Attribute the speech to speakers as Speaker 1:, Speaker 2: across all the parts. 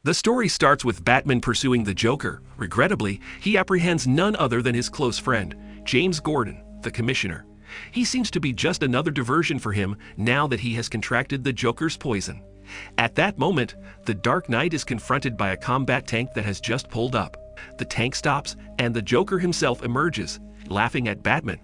Speaker 1: The story starts with Batman pursuing the Joker. Regrettably, he apprehends none other than his close friend, James Gordon, the Commissioner. He seems to be just another diversion for him now that he has contracted the Joker's poison. At that moment, the Dark Knight is confronted by a combat tank that has just pulled up. The tank stops, and the Joker himself emerges, laughing at Batman,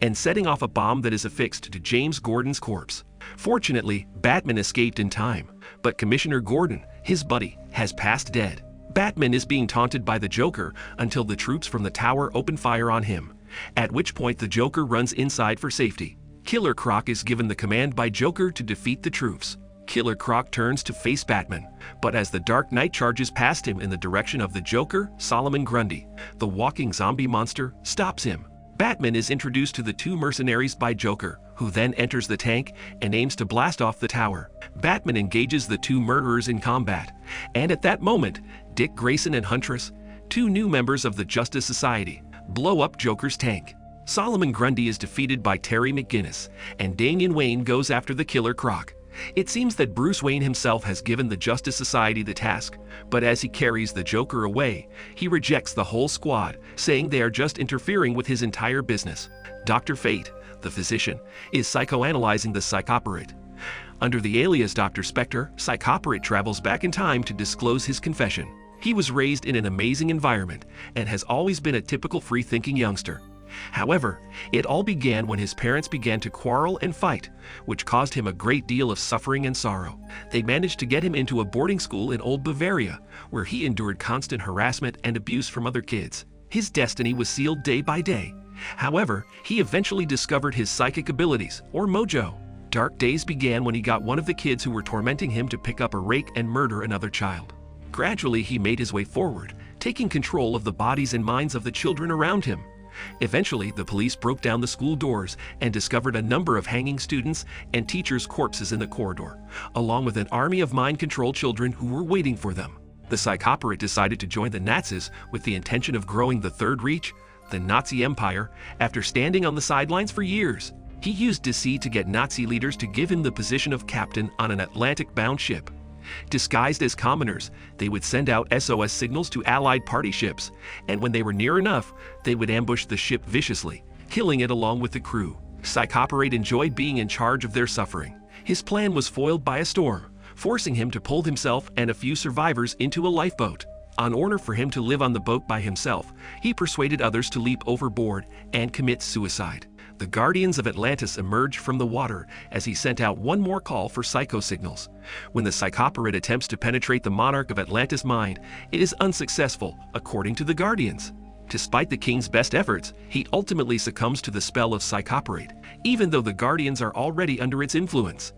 Speaker 1: and setting off a bomb that is affixed to James Gordon's corpse. Fortunately, Batman escaped in time, but Commissioner Gordon, his buddy, has passed dead. Batman is being taunted by the Joker until the troops from the tower open fire on him, at which point the Joker runs inside for safety. Killer Croc is given the command by Joker to defeat the troops. Killer Croc turns to face Batman, but as the Dark Knight charges past him in the direction of the Joker, Solomon Grundy, the walking zombie monster, stops him. Batman is introduced to the two mercenaries by Joker, who then enters the tank and aims to blast off the tower. Batman engages the two murderers in combat, and at that moment, Dick Grayson and Huntress, two new members of the Justice Society, blow up Joker's tank. Solomon Grundy is defeated by Terry McGinnis, and Damian Wayne goes after the Killer Croc. It seems that Bruce Wayne himself has given the Justice Society the task, but as he carries the Joker away, he rejects the whole squad, saying they are just interfering with his entire business. Dr. Fate, the physician, is psychoanalyzing the psychopirate. Under the alias Dr. Spectre, psychopirate travels back in time to disclose his confession. He was raised in an amazing environment and has always been a typical free-thinking youngster. However, it all began when his parents began to quarrel and fight, which caused him a great deal of suffering and sorrow. They managed to get him into a boarding school in Old Bavaria, where he endured constant harassment and abuse from other kids. His destiny was sealed day by day. However, he eventually discovered his psychic abilities, or mojo. Dark days began when he got one of the kids who were tormenting him to pick up a rake and murder another child. Gradually, he made his way forward, taking control of the bodies and minds of the children around him. Eventually, the police broke down the school doors and discovered a number of hanging students and teachers' corpses in the corridor, along with an army of mind-controlled children who were waiting for them. The psychopirate decided to join the Nazis with the intention of growing the Third Reich, the Nazi Empire, after standing on the sidelines for years. He used deceit to get Nazi leaders to give him the position of captain on an Atlantic-bound ship. Disguised as commoners, they would send out SOS signals to Allied party ships, and when they were near enough, they would ambush the ship viciously, killing it along with the crew. Psychopirate enjoyed being in charge of their suffering. His plan was foiled by a storm, forcing him to pull himself and a few survivors into a lifeboat. In order for him to live on the boat by himself, he persuaded others to leap overboard and commit suicide. The Guardians of Atlantis emerged from the water as he sent out one more call for psycho signals. When the psychopirate attempts to penetrate the monarch of Atlantis' mind, it is unsuccessful, according to the Guardians. Despite the king's best efforts, he ultimately succumbs to the spell of psychopirate, even though the Guardians are already under its influence.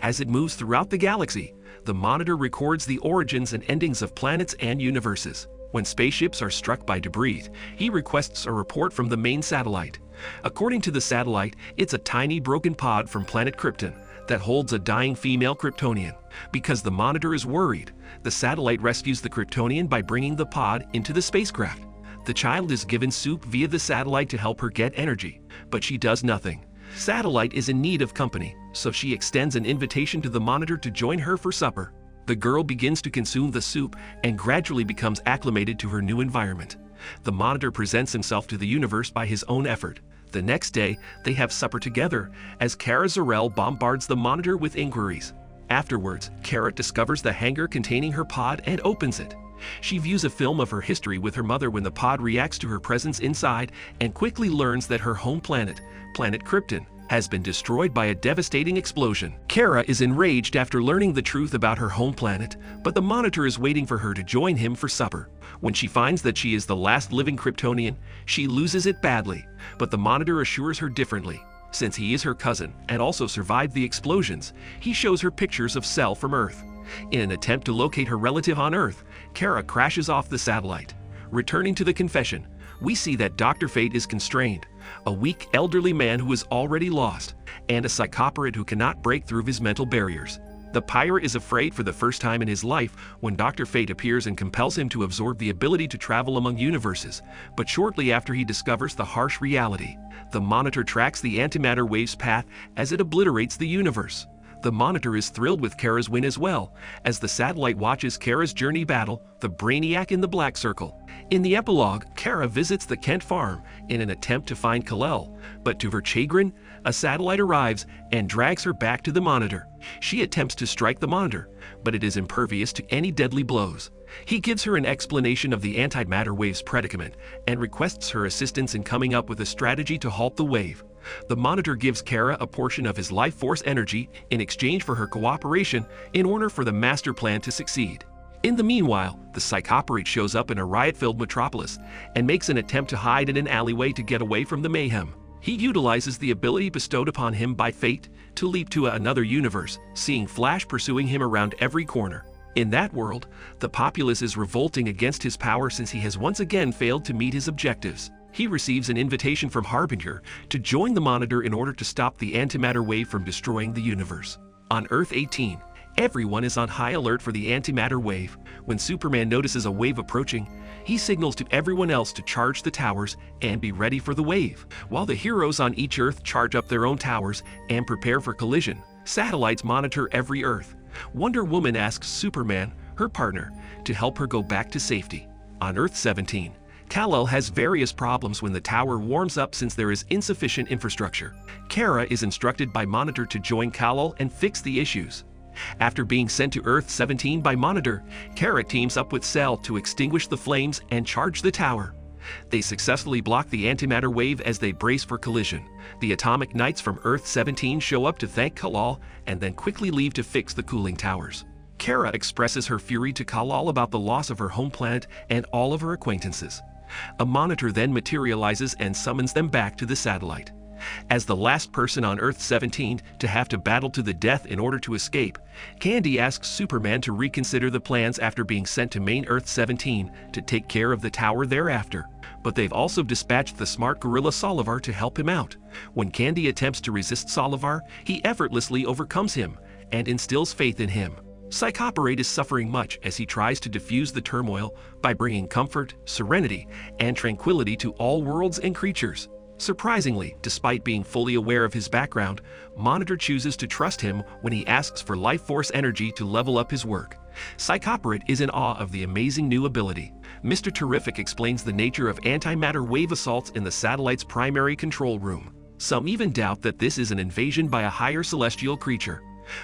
Speaker 1: As it moves throughout the galaxy, the Monitor records the origins and endings of planets and universes. When spaceships are struck by debris, he requests a report from the main satellite. According to the satellite, it's a tiny broken pod from planet Krypton that holds a dying female Kryptonian. Because the Monitor is worried, the satellite rescues the Kryptonian by bringing the pod into the spacecraft. The child is given soup via the satellite to help her get energy, but she does nothing. Satellite is in need of company, so she extends an invitation to the Monitor to join her for supper. The girl begins to consume the soup and gradually becomes acclimated to her new environment. The Monitor presents himself to the universe by his own effort. The next day, they have supper together as Kara Zor-El bombards the Monitor with inquiries. Afterwards, Kara discovers the hangar containing her pod and opens it. She views a film of her history with her mother when the pod reacts to her presence inside and quickly learns that her home planet, Planet Krypton, has been destroyed by a devastating explosion. Kara is enraged after learning the truth about her home planet, but the Monitor is waiting for her to join him for supper. When she finds that she is the last living Kryptonian, she loses it badly, but the Monitor assures her differently. Since he is her cousin and also survived the explosions, he shows her pictures of Cell from Earth. In an attempt to locate her relative on Earth, Kara crashes off the satellite. Returning to the confession, we see that Dr. Fate is constrained, a weak elderly man who is already lost, and a psychopirate who cannot break through his mental barriers. The pirate is afraid for the first time in his life when Dr. Fate appears and compels him to absorb the ability to travel among universes, but shortly after he discovers the harsh reality, the Monitor tracks the antimatter wave's path as it obliterates the universe. The Monitor is thrilled with Kara's win as well, as the satellite watches Kara's journey battle the Brainiac in the Black Circle. In the epilogue, Kara visits the Kent farm in an attempt to find Kal-El, but to her chagrin, a satellite arrives and drags her back to the Monitor. She attempts to strike the Monitor, but it is impervious to any deadly blows. He gives her an explanation of the antimatter wave's predicament and requests her assistance in coming up with a strategy to halt the wave. The Monitor gives Kara a portion of his life force energy in exchange for her cooperation in order for the master plan to succeed. In the meanwhile, the psychopirate shows up in a riot-filled metropolis and makes an attempt to hide in an alleyway to get away from the mayhem. He utilizes the ability bestowed upon him by fate to leap to another universe, seeing Flash pursuing him around every corner. In that world, the populace is revolting against his power since he has once again failed to meet his objectives. He receives an invitation from Harbinger to join the Monitor in order to stop the antimatter wave from destroying the universe. On Earth 18, everyone is on high alert for the antimatter wave. When Superman notices a wave approaching, he signals to everyone else to charge the towers and be ready for the wave. While the heroes on each Earth charge up their own towers and prepare for collision, satellites monitor every Earth. Wonder Woman asks Superman, her partner, to help her go back to safety. On Earth 17, Kal-El has various problems when the tower warms up since there is insufficient infrastructure. Kara is instructed by Monitor to join Kal-El and fix the issues. After being sent to Earth 17 by Monitor, Kara teams up with Cell to extinguish the flames and charge the tower. They successfully block the antimatter wave as they brace for collision. The Atomic Knights from Earth 17 show up to thank Kal-El and then quickly leave to fix the cooling towers. Kara expresses her fury to Kal-El about the loss of her home planet and all of her acquaintances. A Monitor then materializes and summons them back to the satellite. As the last person on Earth 17 to have to battle to the death in order to escape, Candy asks Superman to reconsider the plans after being sent to main Earth 17 to take care of the tower thereafter. But they've also dispatched the smart gorilla Solivar to help him out. When Candy attempts to resist Solivar, he effortlessly overcomes him and instills faith in him. Psychopirate is suffering much as he tries to diffuse the turmoil by bringing comfort, serenity, and tranquility to all worlds and creatures. Surprisingly, despite being fully aware of his background, Monitor chooses to trust him when he asks for life force energy to level up his work. Psychopirate is in awe of the amazing new ability. Mr. Terrific explains the nature of antimatter wave assaults in the satellite's primary control room. Some even doubt that this is an invasion by a higher celestial creature.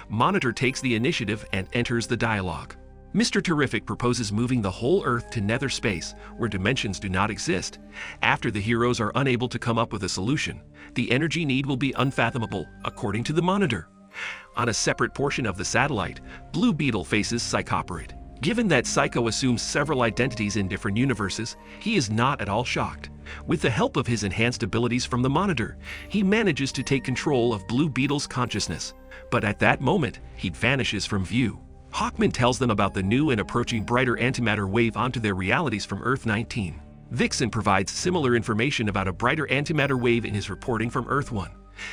Speaker 1: Monitor takes the initiative and enters the dialogue. Mr. Terrific proposes moving the whole Earth to nether space, where dimensions do not exist. After the heroes are unable to come up with a solution, the energy need will be unfathomable, according to the Monitor. On a separate portion of the satellite, Blue Beetle faces Psychopirate. Given that Psycho assumes several identities in different universes, he is not at all shocked. With the help of his enhanced abilities from the Monitor, he manages to take control of Blue Beetle's consciousness. But at that moment, he vanishes from view. Hawkman tells them about the new and approaching brighter antimatter wave onto their realities from Earth 19. Vixen provides similar information about a brighter antimatter wave in his reporting from Earth 1.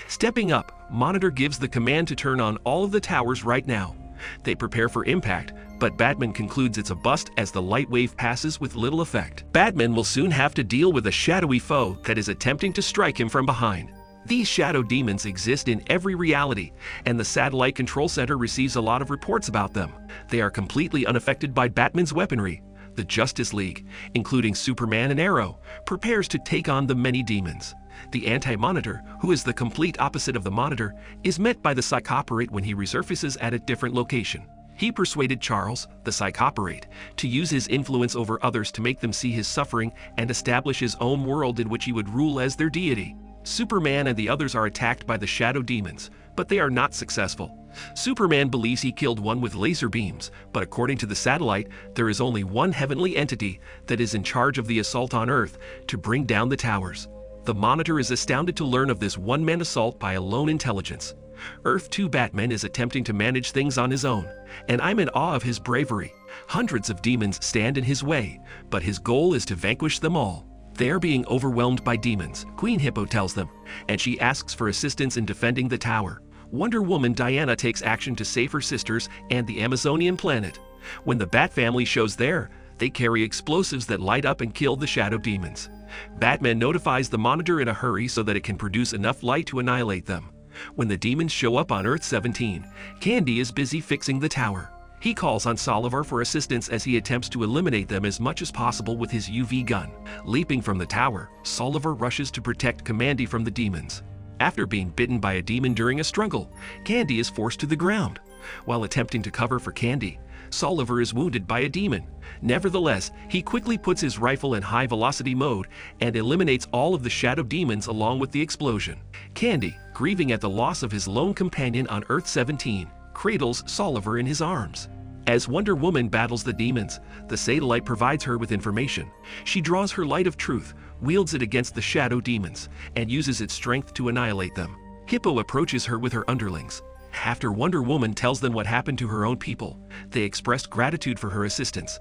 Speaker 1: Stepping up, Monitor gives the command to turn on all of the towers right now. They prepare for impact, but Batman concludes it's a bust as the light wave passes with little effect. Batman will soon have to deal with a shadowy foe that is attempting to strike him from behind. These shadow demons exist in every reality, and the Satellite Control Center receives a lot of reports about them. They are completely unaffected by Batman's weaponry. The Justice League, including Superman and Arrow, prepares to take on the many demons. The Anti-Monitor, who is the complete opposite of the Monitor, is met by the Psychopirate when he resurfaces at a different location. He persuaded Charles, the Psychopirate, to use his influence over others to make them see his suffering and establish his own world in which he would rule as their deity. Superman and the others are attacked by the shadow demons, but they are not successful. Superman believes he killed one with laser beams, but according to the satellite, there is only one heavenly entity that is in charge of the assault on Earth to bring down the towers. The Monitor is astounded to learn of this one-man assault by a lone intelligence. Earth 2 Batman is attempting to manage things on his own, and I'm in awe of his bravery. Hundreds of demons stand in his way, but his goal is to vanquish them all. They are being overwhelmed by demons, Queen Hippo tells them, and she asks for assistance in defending the tower. Wonder Woman Diana takes action to save her sisters and the Amazonian planet. When the Bat family shows there, they carry explosives that light up and kill the shadow demons. Batman notifies the Monitor in a hurry so that it can produce enough light to annihilate them. When the demons show up on Earth 17, Candy is busy fixing the tower. He calls on Soliver for assistance as he attempts to eliminate them as much as possible with his UV gun. Leaping from the tower, Soliver rushes to protect Candy from the demons. After being bitten by a demon during a struggle, Candy is forced to the ground. While attempting to cover for Candy, Soliver is wounded by a demon. Nevertheless, he quickly puts his rifle in high-velocity mode and eliminates all of the shadow demons along with the explosion. Candy, grieving at the loss of his lone companion on Earth 17, cradles Soliver in his arms. As Wonder Woman battles the demons, the satellite provides her with information. She draws her light of truth, wields it against the shadow demons, and uses its strength to annihilate them. Hippo approaches her with her underlings. After Wonder Woman tells them what happened to her own people, they express gratitude for her assistance.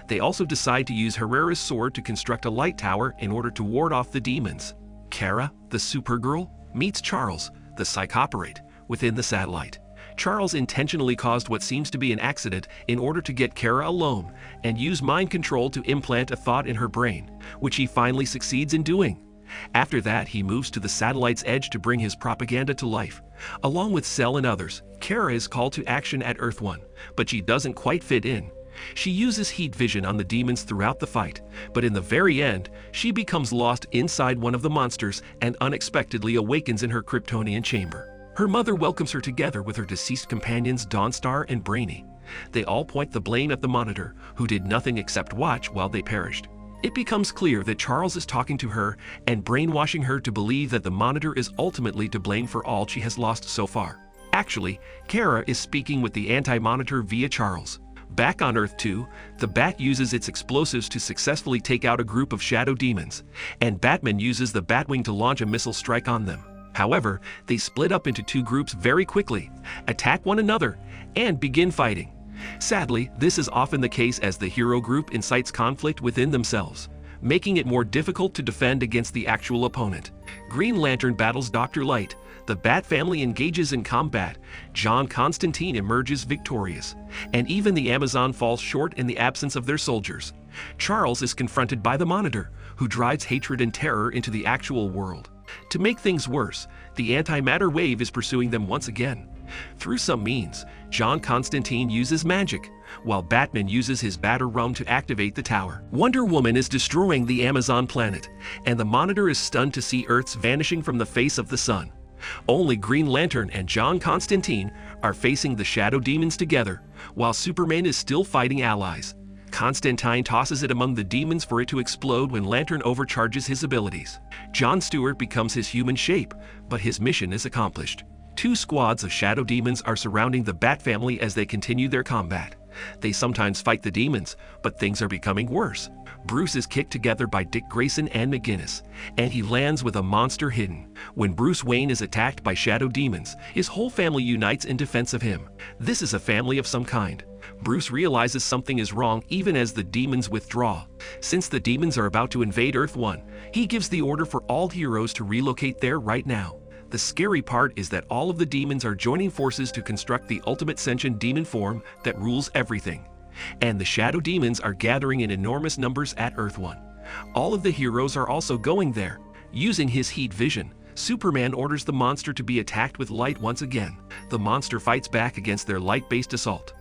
Speaker 1: They also decide to use Herrera's sword to construct a light tower in order to ward off the demons. Kara, the Supergirl, meets Charles, the psychopirate, within the satellite. Charles intentionally caused what seems to be an accident in order to get Kara alone and use mind control to implant a thought in her brain, which he finally succeeds in doing. After that, he moves to the satellite's edge to bring his propaganda to life. Along with Cell and others, Kara is called to action at Earth 1, but she doesn't quite fit in. She uses heat vision on the demons throughout the fight, but in the very end, she becomes lost inside one of the monsters and unexpectedly awakens in her Kryptonian chamber. Her mother welcomes her together with her deceased companions Dawnstar and Brainy. They all point the blame at the Monitor, who did nothing except watch while they perished. It becomes clear that Charles is talking to her and brainwashing her to believe that the Monitor is ultimately to blame for all she has lost so far. Actually, Kara is speaking with the Anti-Monitor via Charles. Back on Earth 2, the Bat uses its explosives to successfully take out a group of shadow demons, and Batman uses the Batwing to launch a missile strike on them. However, they split up into two groups very quickly, attack one another, and begin fighting. Sadly, this is often the case as the hero group incites conflict within themselves, making it more difficult to defend against the actual opponent. Green Lantern battles Dr. Light, the Bat family engages in combat, John Constantine emerges victorious, and even the Amazon falls short in the absence of their soldiers. Charles is confronted by the Monitor, who drives hatred and terror into the actual world. To make things worse, the antimatter wave is pursuing them once again. Through some means, John Constantine uses magic, while Batman uses his batter rum to activate the tower. Wonder Woman is destroying the Amazon planet, and the Monitor is stunned to see Earth's vanishing from the face of the sun. Only Green Lantern and John Constantine are facing the shadow demons together, while Superman is still fighting allies. Constantine tosses it among the demons for it to explode when Lantern overcharges his abilities. John Stewart becomes his human shape, but his mission is accomplished. Two squads of shadow demons are surrounding the Bat family as they continue their combat. They sometimes fight the demons, but things are becoming worse. Bruce is kicked together by Dick Grayson and McGinnis, and he lands with a monster hidden. When Bruce Wayne is attacked by shadow demons, his whole family unites in defense of him. This is a family of some kind. Bruce realizes something is wrong even as the demons withdraw. Since the demons are about to invade Earth 1, he gives the order for all heroes to relocate there right now. The scary part is that all of the demons are joining forces to construct the ultimate sentient demon form that rules everything. And the shadow demons are gathering in enormous numbers at Earth 1. All of the heroes are also going there. Using his heat vision, Superman orders the monster to be attacked with light once again. The monster fights back against their light-based assault.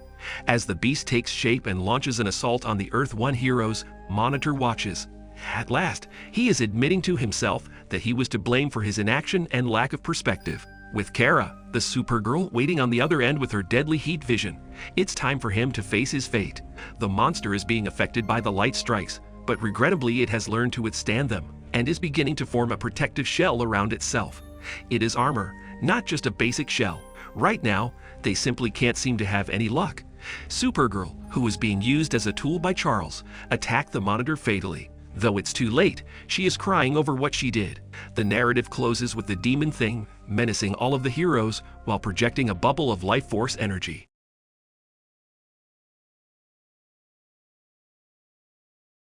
Speaker 1: As the beast takes shape and launches an assault on the Earth 1 heroes, Monitor watches. At last, he is admitting to himself that he was to blame for his inaction and lack of perspective. With Kara, the Supergirl, waiting on the other end with her deadly heat vision, it's time for him to face his fate. The monster is being affected by the light strikes, but regrettably it has learned to withstand them, and is beginning to form a protective shell around itself. It is armor, not just a basic shell. Right now, they simply can't seem to have any luck. Supergirl, who was being used as a tool by Charles, attacked the Monitor fatally. Though it's too late, she is crying over what she did. The narrative closes with the demon thing menacing all of the heroes while projecting a bubble of life force energy.